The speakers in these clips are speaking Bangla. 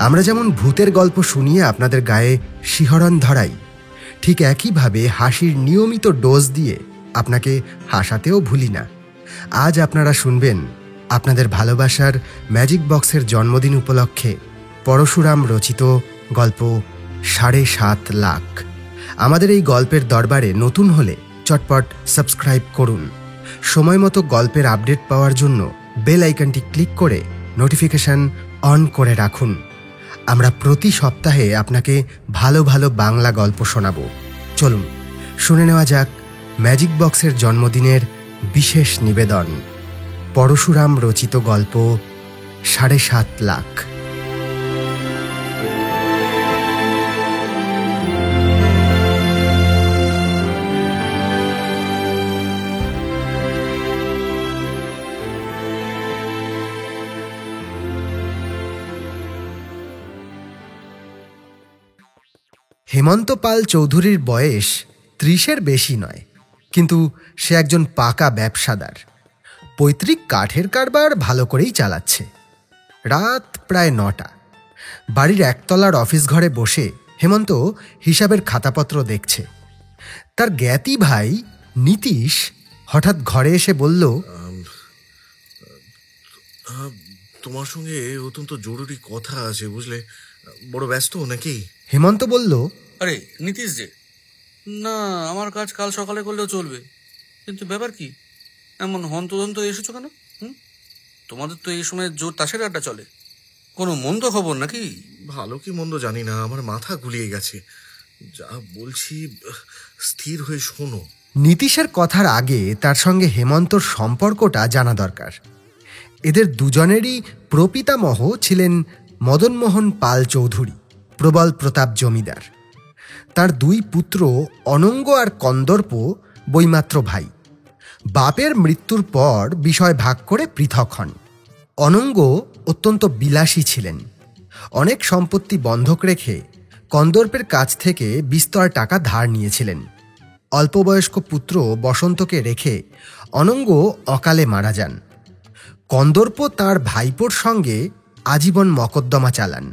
আমরা যেমন ভূতের গল্প শুনিয়ে আপনাদের গায়ে শিহরণ ধরাই, ঠিক একইভাবে হাসির নিয়মিত ডোজ দিয়ে আপনাকে হাসাতেও ভুলি না। আজ আপনারা শুনবেন আপনাদের ভালোবাসার ম্যাজিক বক্সের জন্মদিন উপলক্ষে পরশুরাম রচিত গল্প ৭.৫ লাখ। আমাদের এই গল্পের দরবারে নতুন হলে চটপট সাবস্ক্রাইব করুন। সময় মতো গল্পের আপডেট পাওয়ার জন্য বেল আইকনটি ক্লিক করে নোটিফিকেশন অন করে রাখুন। আমরা প্রতি সপ্তাহে আপনাকে ভালো ভালো বাংলা গল্প শোনাব। চলুন শুনে নেওয়া যাক ম্যাজিক বক্সের জন্মদিনের বিশেষ নিবেদন, পরশুরাম রচিত গল্প ৭.৫ লাখ। হেমন্ত পাল চৌধুরীর বয়স ৩০-এর বেশি নয়, কিন্তু সে একজন পাকা ব্যবসাদার। পৈতৃক কাঠের কারবার ভালো করেই চালাচ্ছে। রাত প্রায় ৯টা। বাড়ির একতলার অফিস ঘরে বসে হেমন্ত হিসাবের খাতাপত্র দেখছে। তার জ্ঞাতি ভাই নীতিশ হঠাৎ ঘরে এসে বলল, তোমার সঙ্গে অত্যন্ত জরুরি কথা আছে, বুঝলে? বড় ব্যস্ত নাকি? হেমন্ত বলল, আরে নীতিশ যে, না আমার কাজ কাল সকালে করলেও চলবে, কিন্তু ব্যাপার কি এমন হন্তদন্ত এসেছো কেন? তোমাদের তো এই সময় জোর তাসের আড্ডা চলে, কোনো মন্দ খবর নাকি? ভালো কি মন্দ জানি না, আমার মাথা গুলিয়ে গেছে। যা বলছি স্থির হয়ে শোনো। নীতিশের কথার আগে তার সঙ্গে হেমন্তর সম্পর্কটা জানা দরকার। এদের দুজনেরই প্রপিতামহ ছিলেন মদনমোহন পাল চৌধুরী, প্রবল প্রতাপ জমিদার। তার দুই পুত্র অনঙ্গ আর কন্দর্প বৈমাত্র ভাই। বাপের মৃত্যুর পর বিষয় ভাগ করে পৃথক হন। অনঙ্গ অত্যন্ত বিলাসী ছিলেন। অনেক সম্পত্তি বন্ধক রেখে কন্দর্পের কাছ থেকে বিস্তর টাকা ধার নিয়েছিলেন। অল্পবয়স্ক পুত্র বসন্তকে রেখে অনঙ্গ অকালে মারা যান। কন্দর্প তার ভাইপোর সঙ্গে আজীবন মকদ্দমা চালান।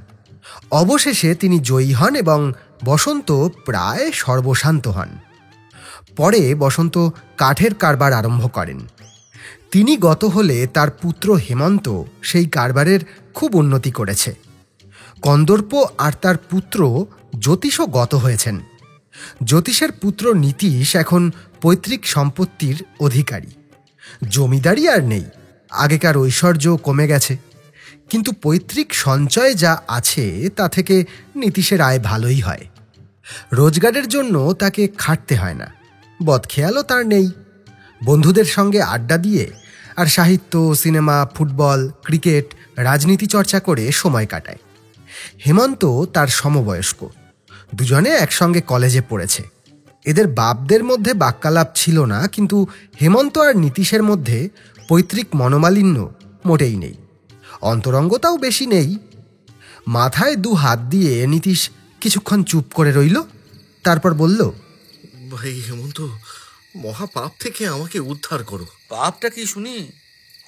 অবশেষে তিনি জয়ী হন এবং বসন্ত প্রায় সর্বশান্ত হন। পরে বসন্ত কাঠের কারবার আরম্ভ করেন। তিনি গত হলে তার পুত্র হেমন্ত সেই কারবারের খুব উন্নতি করেছে। কন্দর্প আর তার পুত্র জ্যোতিষও গত হয়েছেন। জ্যোতিষের পুত্র নীতিশ এখন পৈতৃক সম্পত্তির অধিকারী। জমিদারি আর নেই, আগেকার ঐশ্বর্য কমে গেছে, কিন্তু পৈতৃক সঞ্চয় যা আছে তা থেকে নীতিশের আয় ভালোই হয়। রোজগারের জন্য তাকে খাটতে হয় না, বদখেয়ালও তার নেই। বন্ধুদের সঙ্গে আড্ডা দিয়ে আর সাহিত্য, সিনেমা, ফুটবল, ক্রিকেট, রাজনীতি চর্চা করে সময় কাটায়। হেমন্ত তার সমবয়স্ক, দুজনে একসঙ্গে কলেজে পড়েছে। এদের বাপদের মধ্যে বাক্যালাপ ছিল না, কিন্তু হেমন্ত আর নীতিশের মধ্যে পৈতৃক মনোমালিন্য মোটেই নেই, অন্তরঙ্গতাও বেশি নেই। মাথায় ২ হাত দিয়ে নীতিশ কিছুক্ষণ চুপ করে রইল, তারপর বলল, ভাই হেমন্ত, মহাপাপ থেকে আমাকে উদ্ধার করো। পাপটা কি শুনি?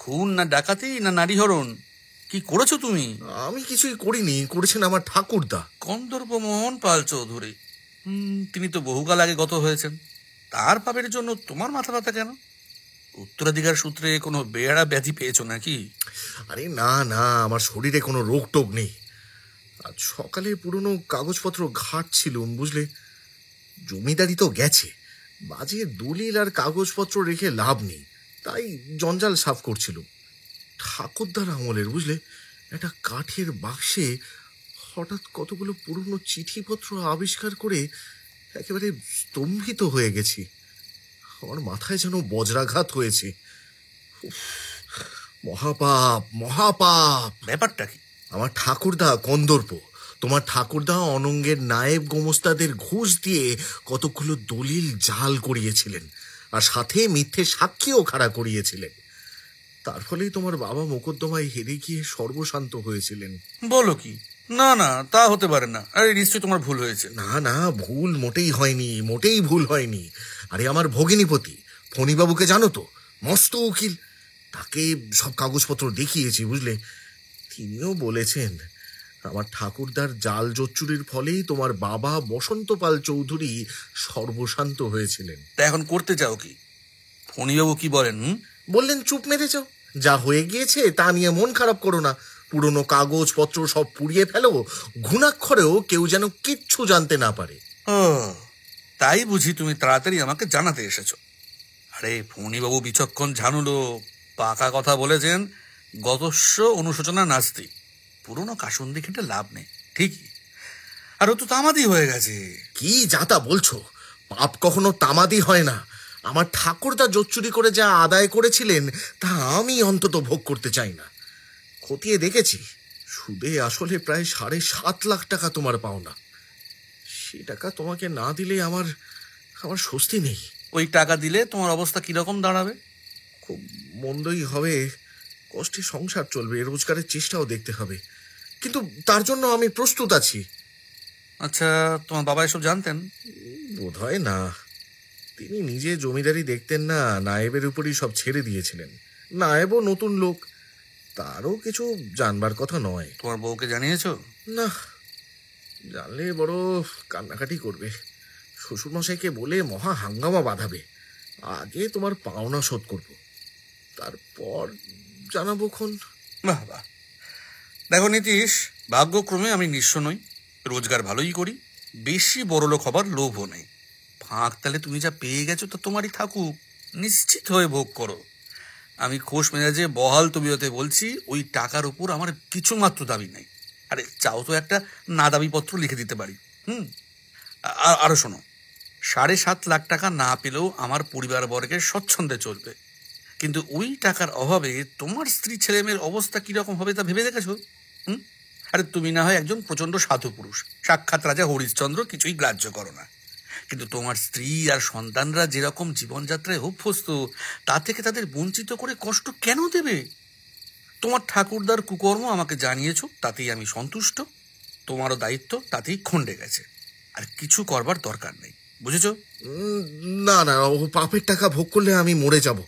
খুন না ডাকাতি না নারীহরণ? কি করেছো তুমি? আমি কিছুই করিনি, করেছেন আমার ঠাকুরদা কন্দর্প মোহন পাল চৌধুরী। তিনি তো বহুকাল আগে গত হয়েছেন। তার পাপের জন্য তোমার মাথা ব্যথা কেন? উত্তরাধিকার সূত্রে কোনো বেয়ারা ব্যাধি পেয়েছো নাকি? আরে না না, আমার শরীরে কোনো রোগ টোগ নেই। আজ সকালে পুরনো কাগজপত্র ঘাঁটছিলুম, বুঝলে। জমিদারি তো গেছে, বাজে দলিল আর কাগজপত্র রেখে লাভ নেই, তাই জঞ্জাল সাফ করছিল। ঠাকুরদার আমলের, বুঝলে, একটা কাঠের বাক্সে হঠাৎ কতগুলো পুরনো চিঠিপত্র আবিষ্কার করে একেবারে স্তম্ভিত হয়ে গেছি। আমার মাথায় যেন বজ্রাঘাত হয়েছে। মহাপাপ, মহাপাপ। ব্যাপারটা কি? আমার ঠাকুরদা কন্দর্প, তোমার ঠাকুরদা অনঙ্গের নায়েব গোমস্তাদের ঘুষ দিয়ে কতগুলো দলিল জাল করিয়েছিলেন, আর সাথে মিথ্যে সাক্ষীও খাড়া করিয়েছিলেন। তার ফলেই তোমার বাবা মোকদ্দমায় হেরে গিয়ে সর্বশান্ত হয়েছিলেন। বলো কি? না না, তা হতে পারে না। আরে নিশ্চয়ই তোমার ভুল হয়েছে। না না, ভুল মোটেই হয়নি, মোটেই ভুল হয়নি। আরে আমার ভগিনীপতি ফণিবাবুকে জানো তো, মস্ত উকিল, তাকে সব কাগজপত্র দেখিয়েছি, বুঝলে। তিনিও বলেছেন আমার ঠাকুরদার জাল জোচ্চুরির ফলেই তোমার বাবা বসন্ত পাল চৌধুরী সর্বশান্ত হয়েছিলেন। তা এখন করতে চাও কি? ফণিবাবু কি বলেন? বললেন, চুপ মেরে যাও, যা হয়ে গিয়েছে তা নিয়ে মন খারাপ করো না, পুরনো কাগজপত্র সব পুড়িয়ে ফেলো, ঘুণাক্ষরেও কেউ যেন কিচ্ছু জানতে না পারে। ও, তাই বুঝি তুমি তাড়াতাড়ি আমাকে জানাতে এসেছো? আরে ফণিবাবু বিচক্ষণ ঝানুলো, পাকা কথা বলেছেন, গতস্য অনুশোচনা নাস্তি। পুরনো কাসুন্দি খেটে লাভ নেই, ঠিকই। আর ও তো তামাদি হয়ে গেছে। কি যাতা বলছো? পাপ কখনো তামাদি হয় না। আমার ঠাকুরদা জোচ্চুরি করে যা আদায় করেছিলেন তা আমি অন্তত ভোগ করতে চাই না। খতিয়ে দেখেছি, সুদে আসলে প্রায় 7.5 লাখ টাকা তোমার পাওনা। সে টাকা তোমাকে না দিলে আমার স্বস্তি নেই। ওই টাকা দিলে তোমার অবস্থা কিরকম দাঁড়াবে? খুব মন্দই হবে, কষ্টে সংসার চলবে, রোজগারের চেষ্টাও দেখতে হবে, কিন্তু তার জন্য আমি প্রস্তুত আছি। আচ্ছা, তোমার বাবা এসব জানতেন? বোধহয় না, তিনি নিজে জমিদারি দেখতেন না, নায়েবের উপরই সব ছেড়ে দিয়েছিলেন। নায়েবও নতুন লোক, তারও কিছু জানবার কথা নয়। তোমার বউকে জানিয়েছো? না, জানলে বড় কান্নাকাটি করবে, শ্বশুরমশাইকে বলে মহা হাঙ্গামা বাঁধাবে। আগে তোমার পাওনা শোধ করব, তারপর জানাবো খন। বাহ বাহ, দেখো নীতিশ, ভাগ্যক্রমে আমি নিঃস্ব নই, রোজগার ভালোই করি, বেশি বড়লোক হবার লোভও নেই। ফাঁক তালে তুমি যা পেয়ে গেছো তা তোমারই থাকুক, নিশ্চিত হয়ে ভোগ করো। আমি খোশ মেজাজে বহাল তবিয়তে বলছি, ওই টাকার উপর আমার কিছু মাত্র দাবি নেই। আরে চাও তো একটা না দাবিপত্র লিখে দিতে পারি। আরো শোনো, 7.5 লাখ টাকা না পেলেও আমার পরিবারবর্গের স্বচ্ছন্দে চলবে, কিন্তু ওই টাকার অভাবে তোমার স্ত্রী ছেলেমেয়ের অবস্থা কিরকম হবে তা ভেবে দেখেছো? আরে তুমি না হয় একজন প্রচন্ড সাধু পুরুষ, সাক্ষাৎ রাজা হরিশ্চন্দ্র, কিছুই গ্রাহ্য করো না, কিন্তু তোমার স্ত্রী আর সন্তানরা যেরকম জীবনযাত্রায় অভ্যস্ত, তা থেকে তাদের বঞ্চিত করে কষ্ট কেন দেবে? তোমার ঠাকুরদার কুকর্ম আমাকে জানিয়েছো, তাতেই আমি সন্তুষ্ট। তোমারও দায়িত্ব তাতেই খন্ডে গেছে, আর কিছু করবার দরকার নেই, বুঝেছো? না না, ও পাপের টাকা ভোগ করলে আমি মরে যাব।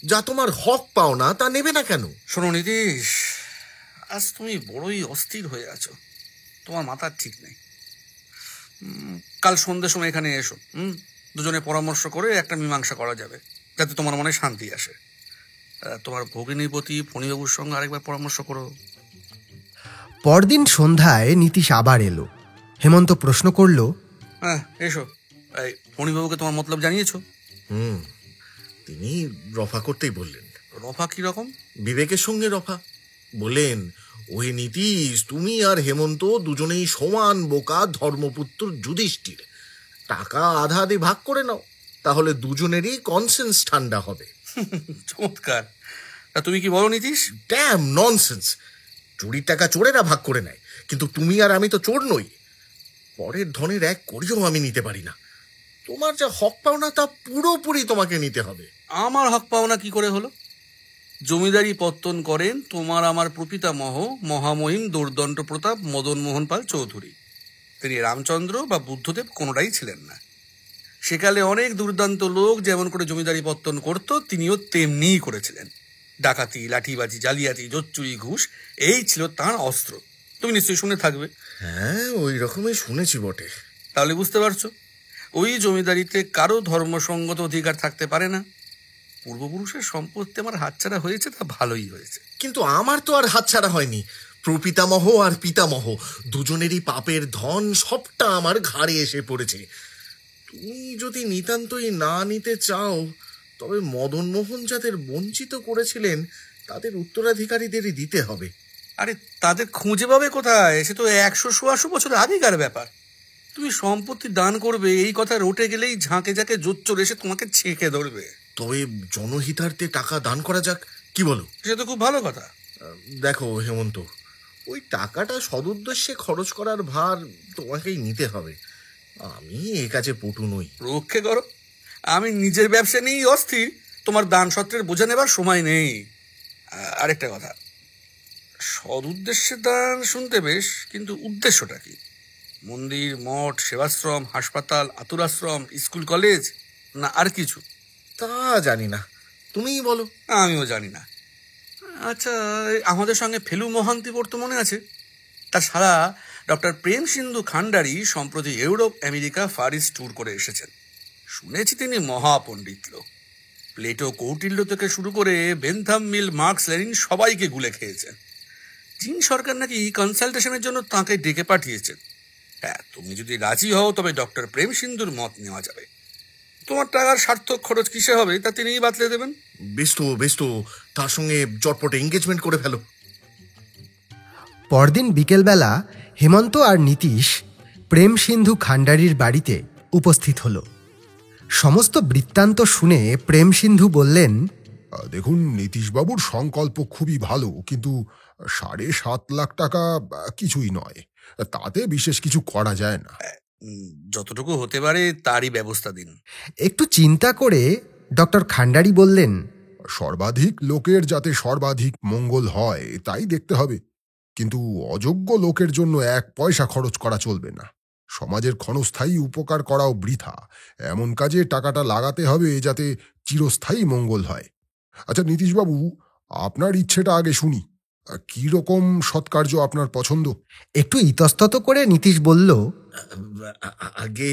যা তোমার হক পাও না তা নেবে না কেন? শোনো নীতিশ, আজ তুমি বড়ই অস্থির হয়ে আছো, তোমার মাথার ঠিক নেই। কাল সন্ধ্যের সময় এখানে এসো, দুজনে পরামর্শ করে একটা মীমাংসা করা যাবে, যাতে তোমার মনে শান্তি আসে। তোমার ভগিনীর প্রতি ফণিবাবুর সঙ্গে আরেকবার পরামর্শ করো। পরদিন সন্ধ্যায় নীতিশ আবার এলো। হেমন্ত প্রশ্ন করল, হ্যাঁ এসো, এই ফণিবাবুকে তোমার মতলব জানিয়েছো? তিনি রফা করতেই বললেন। রফা কিরকম? বিবেকের সঙ্গে রফা। বললেন, ওই নীতিশ, তুমি আর হেমন্ত দুজনেই সমান বোকা ধর্মপুত্র যুধিষ্ঠির। টাকা আধা আধি ভাগ করে নাও, তাহলে দুজনেরই কনসেন্স ঠান্ডা হবে। চমৎকার। তা তুমি কি বলো নীতিশ? Dam nonsense. চুরির টাকা চোরেরা ভাগ করে নেয়, কিন্তু তুমি আর আমি তো চোর নই। পরের ধনের এক করিও আমি নিতে পারি না। তোমার যা হক পাওনা তা পুরোপুরি তোমাকে নিতে হবে। আমার হক পাওনা কি করে হলো? জমিদারি পত্তন করেন তোমার আমার প্রপিতামহ মহামহিম দুর্দণ্ড প্রতাপ মদন মোহন পাল চৌধুরী। তিনি রামচন্দ্র বা বুদ্ধদেব কোনোটাই ছিলেন না। সেকালে অনেক দুর্দান্ত লোক যেমন করে জমিদারি পত্তন করত, তিনিও তেমনিই করেছিলেন। ডাকাতি, লাঠিবাজি, জালিয়াতি, জোচ্চুরি, ঘুষ, এই ছিল তাঁর অস্ত্র। তুমি নিশ্চয়ই শুনে থাকবে। হ্যাঁ, ওই রকমই শুনেছি বটে। তাহলে বুঝতে পারছো, ওই জমিদারিতে কারো ধর্মসঙ্গত অধিকার থাকতে পারে না। পূর্বপুরুষের সম্পত্তি আমার হাতছাড়া হয়েছে, তা ভালোই হয়েছে। কিন্তু আমার তো আর হাতছাড়া হয়নি। প্রপিতামহ আর পিতামহ দুজনেরই পাপের ধন সবটা আমার ঘাড়ে এসে পড়েছে। তুমি যদি নিতান্তই না নিতে চাও, তবে মদন মোহন যাদের বঞ্চিত করেছিলেন তাদের উত্তরাধিকারীদেরই দিতে হবে। আরে তাদের খুঁজে পাবে কোথায়? সে তো 100-150 বছর আগেকার ব্যাপার। তুমি সম্পত্তি দান করবে এই কথা রটে গেলেই ঝাঁকে ঝাঁকে জোচ্চোর এসে তোমাকে ছেঁকে ধরবে। তবে জনহিতার্থে টাকা দান করা যাক, কি বলো? সে তো খুব ভালো কথা। দেখো হেমন্ত, ওই টাকাটা সদুদ্দেশ্যে খরচ করার ভার তোমাকেই নিতে হবে। আমি এ কাজে পটু নই। রক্ষে করো, আমি নিজের ব্যবসা নিয়েই অস্থির, তোমার দান সত্ত্বের বোঝা নেবার সময় নেই। আরেকটা কথা, সদ উদ্দেশ্যে দান শুনতে বেশ, কিন্তু উদ্দেশ্যটা কি? মন্দির, মঠ, সেবাশ্রম, হাসপাতাল, আতুরাশ্রম, স্কুল, কলেজ, না আর কিছু? তা জানি না, তুমিই বলো। আমিও জানি না। আচ্ছা, আমাদের সঙ্গে ফেলু মহান্তি পড়তো, মনে আছে? তাছাড়া ডক্টর প্রেম সিন্ধু খান্ডারি সম্প্রতি Europe America Far East tour করে এসেছেন। শুনেছি তিনি মহাপণ্ডিত লোক। প্লেটো কৌটিল্য থেকে শুরু করে বেনথাম মিল, মার্কস, লেনিন সবাইকে গুলে খেয়েছেন। চীন সরকার নাকি কনসালটেশনের জন্য তাঁকে ডেকে পাঠিয়েছেন। হ্যাঁ, তুমি যদি রাজি হও তবে ডক্টর প্রেম সিন্ধুর মত নেওয়া যাবে। তোমার টাকার সার্থক খরচ কিসে হবে তা তিনিই বাতলে দেবেন। বেশ তো, তার সঙ্গে চটপটে এঙ্গেজমেন্ট করে ফেলো। পরদিন বিকেলবেলা হেমন্ত আর নীতিশ প্রেম সিন্ধু খান্ডারির বাড়িতে উপস্থিত হল। সমস্ত বৃত্তান্ত শুনে প্রেম সিন্ধু বললেন, দেখুন, নীতিশবাবুর সংকল্প খুবই ভালো, কিন্তু 7.5 লাখ টাকা কিছুই নয়। তাতে বিশেষ কিছু করা যায় না। যতটুকু হতে পারে তারই ব্যবস্থা দিন। একটু চিন্তা করে ডক্টর খান্ডারি বললেন, সর্বাধিক লোকের যাতে সর্বাধিক মঙ্গল হয় তাই দেখতে হবে, কিন্তু অযোগ্য লোকের জন্য 1 পয়সা খরচ করা চলবে না। সমাজের ক্ষণস্থায়ী উপকার করাও বৃথা। এমন কাজে টাকাটা লাগাতে হবে যাতে চিরস্থায়ী মঙ্গল হয়। আচ্ছা নীতিশবাবু, আপনার ইচ্ছেটা আগে শুনি। কি রকম সৎকার্য আপনার পছন্দ? একটু ইতস্তত করে নীতিশ বলল, আগে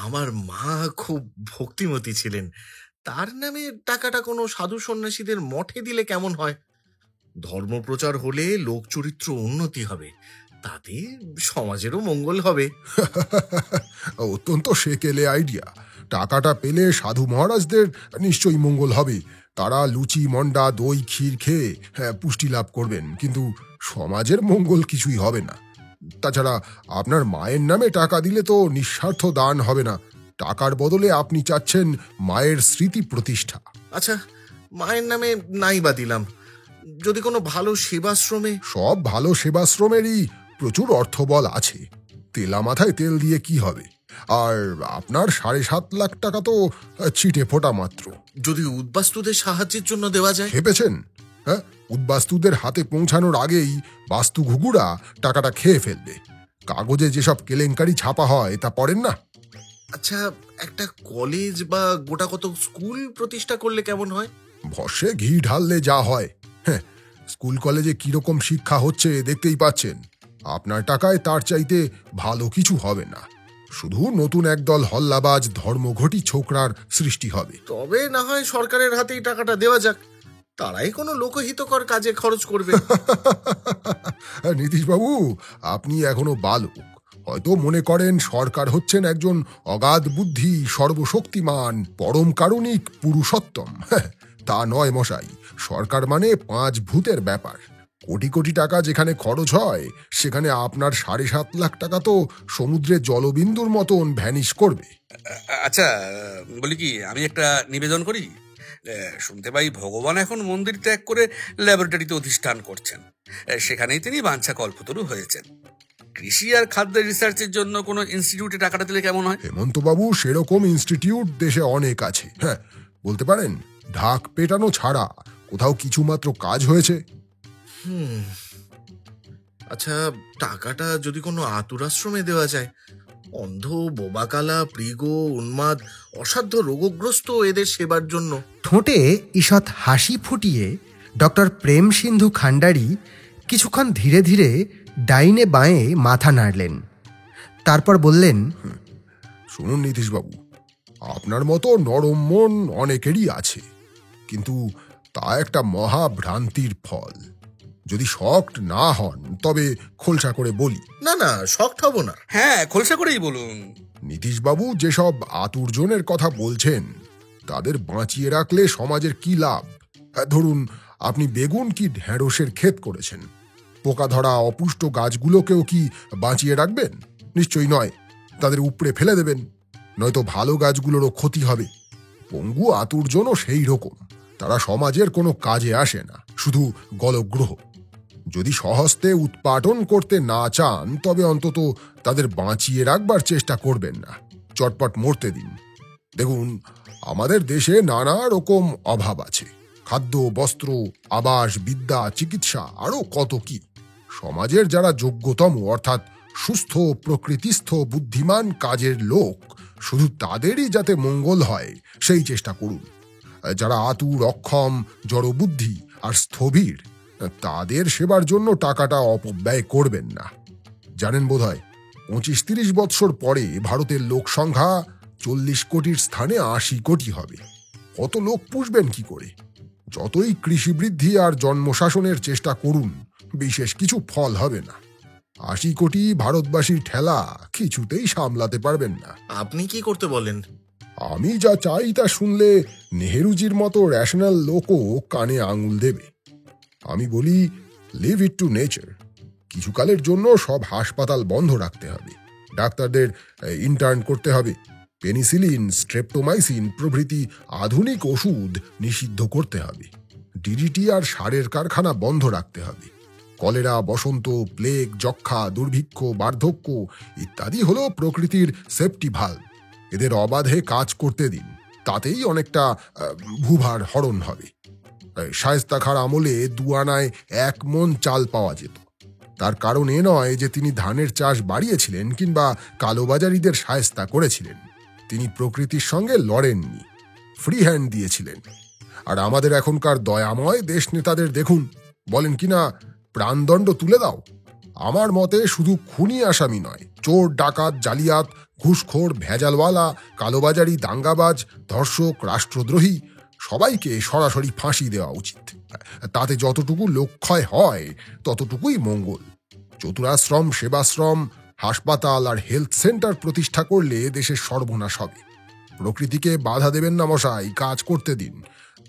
আমার মা খুব ভক্তিমতী ছিলেন, তার নামে টাকাটা কোনো সাধু সন্ন্যাসীদের মঠে দিলে কেমন হয়? ধর্মপ্রচার হলে লোক চরিত্র উন্নতি হবে, তাতে সমাজেরও মঙ্গল হবে। অত্যন্ত সেকেলে আইডিয়া। টাকাটা পেলে সাধু মহারাজদের নিশ্চয়ই মঙ্গল হবে। তারা লুচি, মন্ডা, দই, ক্ষীর খেয়ে পুষ্টি লাভ করবেন, কিন্তু সমাজের মঙ্গল কিছুই হবে না। তাছাড়া আপনার মায়ের নামে টাকা দিলে তো নিঃস্বার্থ দান হবে না। টাকার বদলে আপনি চাচ্ছেন মায়ের স্মৃতি প্রতিষ্ঠা। আচ্ছা, মায়ের নামে নাই বা দিলাম, যদি কোনো ভালো সেবাশ্রমে। সব ভালো সেবাশ্রমেরই প্রচুর অর্থবল আছে। তেলা মাথায় তেল দিয়ে কি হবে? আর আপনার 7.5 লাখ টাকা তো ছিটে ফোটা মাত্র। যদি উদ্বাস্তুদের সাহায্যের জন্য দেওয়া যায়। ভেবেছেন? হ্যাঁ, উদ্বাস্তুদের হাতে পৌঁছানোর আগেই বাস্তু ঘুঘুরা টাকাটা খেয়ে ফেলবে। কাগজে যেসব কেলেঙ্কারি ছাপা হয় তা পড়েন না? আচ্ছা, একটা কলেজ বা গোটা কত স্কুল প্রতিষ্ঠা করলে কেমন হয়? ভস্যে ঘি ঢাললে যা হয়। হ্যাঁ, স্কুল কলেজে কিরকম শিক্ষা হচ্ছে দেখতেই পাচ্ছেন। আপনার টাকায় তার চাইতে ভালো কিছু হবে না, শুধু নতুন একদল হল্লাবাজ ধর্মঘটি ছোকরার সৃষ্টি হবে। তবে না হয় সরকারের হাতেই টাকাটা দেওয়া যাক, তারাই কোনো লোকহিতকর কাজে খরচ করবে। নীতিশবাবু, আপনি এখনো বালক। হয়তো মনে করেন সরকার হচ্ছেন একজন অগাধ বুদ্ধি, সর্বশক্তিমান, পরম কারুণিক পুরুষোত্তম। তা নয় মশাই, সরকার মানে 5 ভূতের ব্যাপার। কোটি কোটি টাকা যেখানে খরচ হয়, সেখানে আপনার 7.5 লাখ টাকা তো সমুদ্রের জলবিন্দুর মতন ভ্যানিশ করবে। আচ্ছা, বলি কি, আমি একটা নিবেদন করি। শুনতে পাই ভগবান এখন মন্দির ত্যাগ করে ল্যাবরেটরিতে অধিষ্ঠান করছেন। সেখানেই তিনি বাঞ্ছা কল্পতরু হয়েছেন। কৃষি আর খাদ্য রিসার্চের জন্য কোনো ইনস্টিটিউটে টাকাটা দিলে কেমন হয়? হেমন্তবাবু, সেরকম ইনস্টিটিউট দেশে অনেক আছে। হ্যাঁ, বলতে পারেন ঢাক পেটানো ছাড়া কোথাও কিছুমাত্র কাজ হয়েছে? আচ্ছা, টাকাটা যদি কোনো আতুরাশ্রমে দেওয়া যায়, অন্ধ, বোবাকালা, পৃগ, উন্মাদ, অসাধ্য রোগগ্রস্ত এদের সেবার জন্য। ঠোঁটে ঈষৎ হাসি ফুটিয়ে ডক্টর প্রেম সিন্ধু খান্ডারি কিছুক্ষণ ধীরে ধীরে ডাইনে বাঁয়ে মাথা নাড়লেন। তারপর বললেন, শুনুন নীতিশবাবু, আপনার মতো নরম মন অনেকেরই আছে, কিন্তু তা একটা মহাভ্রান্তির ফল। যদি শকড না হন তবে খোলসা করে বলি। না, শকড হব না। হ্যাঁ, খোলসা করেই বলুন। নীতিশবাবু, যেসব আতুরজনের কথা বলছেন তাদের বাঁচিয়ে রাখলে সমাজের কি লাভ? ধরুন, আপনি বেগুন কি ঢেঁড়সের ক্ষেত করেছেন, পোকা ধরা অপুষ্ট গাছগুলোকেও কি বাঁচিয়ে রাখবেন? নিশ্চয়ই নয়, তাদের উপড়ে ফেলে দেবেন, নয়তো ভালো গাছগুলোরও ক্ষতি হবে। পঙ্গু আতুরজনও সেই রকম, তারা সমাজের কোনো কাজে আসে না, শুধু গলগ্রহ। যদি সহস্তে উৎপাটন করতে না চান তবে অন্তত তাদের বাঁচিয়ে রাখবার চেষ্টা করবেন না, চটপট মরতে দিন। দেখুন, আমাদের দেশে নানা রকম অভাব আছে, খাদ্য, বস্ত্র, আবাস, বিদ্যা, চিকিৎসা, আরও কত কি। সমাজের যারা যোগ্যতম, অর্থাৎ সুস্থ, প্রকৃতিস্থ, বুদ্ধিমান কাজের লোক, শুধু তাদেরই যাতে মঙ্গল হয় সেই চেষ্টা করুন। যারা আতুর, অক্ষম, জড়বুদ্ধি আর স্থবির, তাদের সেবার জন্য টাকাটা অপব্যয় করবেন না। জানেন বোধহয় 25-30 বৎসর পরে ভারতের লোক সংখ্যা 40 কোটির স্থানে 80 কোটি হবে। কত লোক পুষবেন কি করে? যতই কৃষি বৃদ্ধি আর জন্মশাসনের চেষ্টা করুন, বিশেষ কিছু ফল হবে না। 80 কোটি ভারতবাসীর ঠেলা কিছুতেই সামলাতে পারবেন না। আপনি কি করতে বলেন? আমি যা চাই তা শুনলে নেহেরুজির মতো রেশনাল লোকও কানে আঙুল দেবে। আমি বলি, লিভ ইট টু নেচার। কিছুকালের জন্য সব হাসপাতাল বন্ধ রাখতে হবে, ডাক্তারদের ইন্টার্ন করতে হবে, পেনিসিলিন, স্ট্রেপ্টোমাইসিন প্রভৃতি আধুনিক ওষুধ নিষিদ্ধ করতে হবে, ডিডিটি আর সারের কারখানা বন্ধ রাখতে হবে। কলেরা, বসন্ত, প্লেগ, যক্ষা, দুর্ভিক্ষ, বার্ধক্য ইত্যাদি হলো প্রকৃতির সেফটি ভাল্ব। এদের অবাধে কাজ করতে দিন, তাতেই অনেকটা ভূভার হরণ হবে। শায়েস্তা খাঁর আমলে 2 আনায় 1 মণ চাল পাওয়া যেত। তার কারণ এ নয় যে তিনি ধানের চাষ বাড়িয়েছিলেন কিংবা কালোবাজারিদের শায়েস্তা করেছিলেন। তিনি প্রকৃতির সঙ্গে লড়েননি, ফ্রি হ্যান্ড দিয়েছিলেন। আর আমাদের এখনকার দয়াময় দেশ নেতাদের দেখুন, বলেন কিনা প্রাণদণ্ড তুলে দাও। আমার মতে শুধু খুনি আসামি নয়, চোর, ডাকাত, জালিয়াত, ঘুষখোর, ভেজালওয়ালা, কালোবাজারি, দাঙ্গাবাজ, ধর্ষক, রাষ্ট্রদ্রোহী সবাইকে সরাসরি ফাঁসি দেওয়া উচিত। তাতে যতটুকু লোকক্ষয় হয় ততটুকুই মঙ্গল। চতুরাশ্রম, সেবাশ্রম, হাসপাতাল আর হেলথ সেন্টার প্রতিষ্ঠা করলে দেশের সর্বনাশ হবে। প্রকৃতিকে বাধা দেবেন না মশাই, কাজ করতে দিন।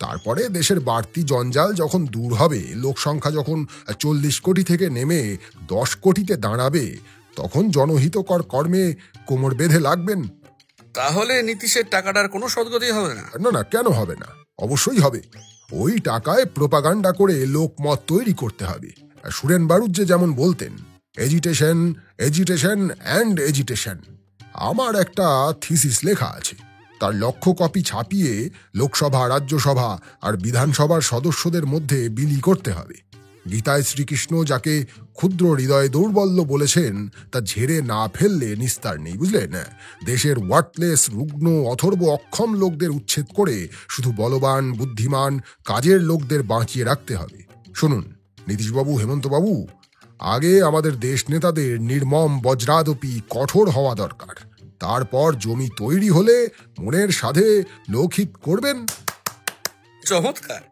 তারপরে দেশের বাড়তি জঞ্জাল যখন দূর হবে, লোক সংখ্যা যখন 40 কোটি থেকে নেমে 10 কোটিতে দাঁড়াবে, তখন জনহিতকর কর্মে কোমর বেঁধে লাগবেন। তাহলে নীতিশের টাকাটার কোনো সদ্গতি হবে না? না না, কেন হবে না? অবশ্যই হবে। ওই টাকায় প্রোপাগান্ডা করে লোকমত তৈরি করতে হবে। সুরেন বারুজ্জে যেমন বলতেন, এজিটেশন, এজিটেশন অ্যান্ড এজিটেশন। আমার একটা থিসিস লেখা আছে, তার লক্ষ্য কপি ছাপিয়ে লোকসভা, রাজ্যসভা আর বিধানসভার সদস্যদের মধ্যে বিলি করতে হবে। গীতায় শ্রীকৃষ্ণ যাকে ক্ষুদ্র হৃদয় দৌর্বল্য বলেছেন, তা ঝেড়ে না ফেললে নিস্তার নেই, বুঝলেন? দেশের ওয়ার্টলেস, রুগ্ন, অথর্ব, অক্ষম লোকদের উচ্ছেদ করে শুধু বলবান, বুদ্ধিমান, কাজের লোকদের বাঁচিয়ে রাখতে হবে। শুনুন নীতিশবাবু, হেমন্তবাবু, আগে আমাদের দেশ নেতাদের নির্মম, বজ্রাদপি, কঠোর হওয়া দরকার। তারপর জমি তৈরি হলে মনের সাধে লোকহিত করবেন। চমৎকার!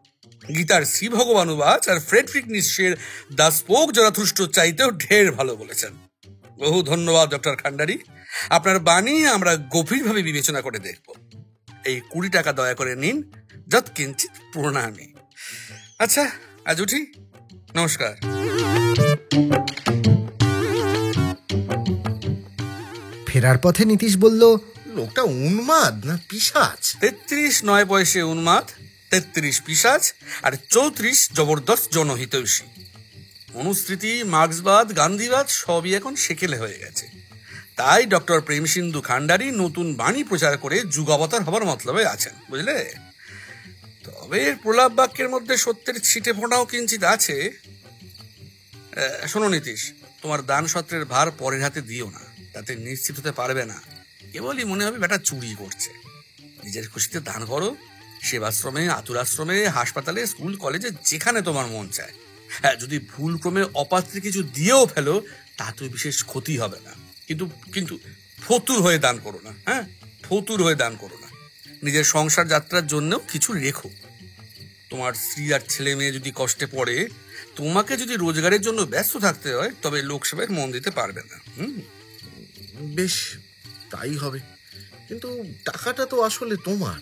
গীতার শ্রী ভগবানুবাচ আর ফ্রেডরিক নিশ্চের দ্য স্পোক জরাথুষ্ট্র চাইতেও ঢের ভালো বলেছেন। বহু ধন্যবাদ ডক্টর খান্ডারি। আপনার বাণী আমরা গভীরভাবে বিবেচনা করে দেখব। এই 20 টাকা দয়া করে নিন, যৎকিঞ্চিৎ প্রণামী। আচ্ছা, আজ উঠি। নমস্কার। ফেরার পথে নীতিশ বলল, লোকটা উন্মাদ না পিশাচ? 33 পয়সে উন্মাদ, 33 পিশাচ আর 34 জবরদস্ত জনহিতৈষী। অনুস্মৃতি, মার্ক্সবাদ, গান্ধীবাদ সবই এখন সেকেলে হয়ে গেছে। তাই ডক্টর প্রেমসিন্ধু খান্ডারি নতুন বাণী প্রচার করে যুগাবতার হবার মতলবে আছেন, বুঝলে? তবে প্রলাপ বাক্যের মধ্যে সত্যের ছিটে ফোঁটাও কিঞ্চিত আছে। শোনো নীতিশ, তোমার দান সত্রের ভার পরের হাতে দিও না, তাতে নিশ্চিত হতে পারবে না। কেবলই মনে হবে বেটা চুরি করছে। নিজের খুশিতে দান করো, সেবাশ্রমে, আতুরাশ্রমে, হাসপাতালে, স্কুল, কলেজে, যেখানে তোমার মন চায়। হ্যাঁ, যদি ভুল ক্রমে অপাত্রে কিছু দিয়েও ফেলো, তাতে বিশেষ ক্ষতি হবে না। কিন্তু কিন্তু ফতুর হয়ে দান করো না। হ্যাঁ, ফতুর হয়ে দান করো না। নিজের সংসার যাত্রার জন্যও কিছু রেখো। তোমার স্ত্রী আর ছেলে মেয়ে যদি কষ্টে পড়ে, তোমাকে যদি রোজগারের জন্য ব্যস্ত থাকতে হয়, তবে লোকসেবায় মন দিতে পারবে না। বেশ, তাই হবে। কিন্তু টাকাটা তো আসলে তোমার,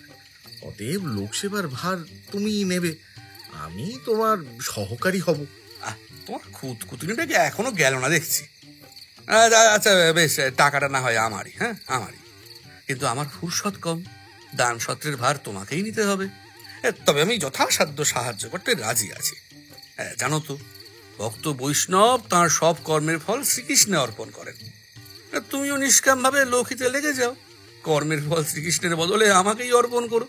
অতএব লোকসেবার ভার তুমিই নেবে, আমি তোমার সহকারী হব। তোমার কুতুনিটাকে এখনো গেল না দেখছি। আচ্ছা বেশ, টাকাটা না হয় আমারই। হ্যাঁ, আমারই। কিন্তু আমার ফুরসত কম, দান সত্রের ভার তোমাকেই নিতে হবে। তবে আমি যথাসাধ্য সাহায্য করতে রাজি আছি। জানো তো, ভক্ত বৈষ্ণব তাঁর সব কর্মের ফল শ্রীকৃষ্ণে অর্পণ করেন। তুমিও নিষ্কামভাবে লোকহিতে লেগে যাও, কর্মের ফল শ্রীকৃষ্ণের বদলে আমাকেই অর্পণ করো।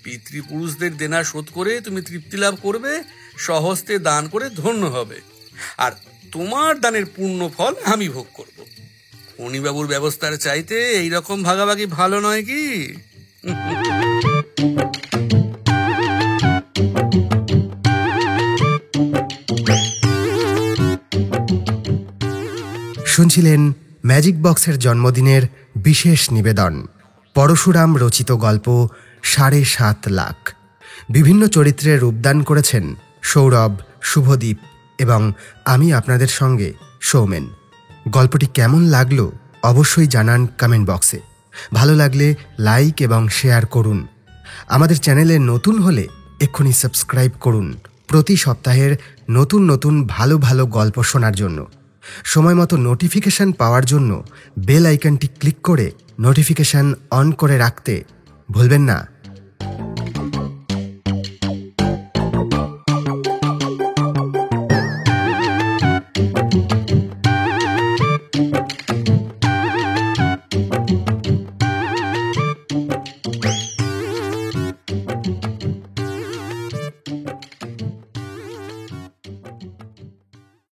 পিতৃপুরুষদের দেনা শোধ করে তুমি তৃপ্তি লাভ করবে, স্বহস্তে দান করে ধন্য হবে, আর তোমার দানের পূর্ণ ফল আমি ভোগ করব। ফণিবাবুর ব্যবস্থার চাইতে এইরকম ভাগাভাগি ভালো নয় কি? শুনছিলেন ম্যাজিক বক্সের জন্মদিনের বিশেষ নিবেদন, পরশুরাম রচিত গল্প ৭.৫ লাখ। বিভিন্ন চরিত্রে রূপদান করেছেন সৌরভ, শুভদীপ এবং আমি আপনাদের সঙ্গে সৌমেন। গল্পটি কেমন লাগলো অবশ্যই জানান কমেন্ট বক্সে। ভালো লাগলে লাইক এবং শেয়ার করুন। আমাদের চ্যানেলে নতুন হলে এক্ষুনি সাবস্ক্রাইব করুন প্রতি সপ্তাহের নতুন নতুন ভালো ভালো গল্প শোনার জন্য। সময় মতো নোটিফিকেশন পাওয়ার জন্য বেল আইকনটি ক্লিক করে নোটিফিকেশন অন করে রাখতে ভুলবেন না।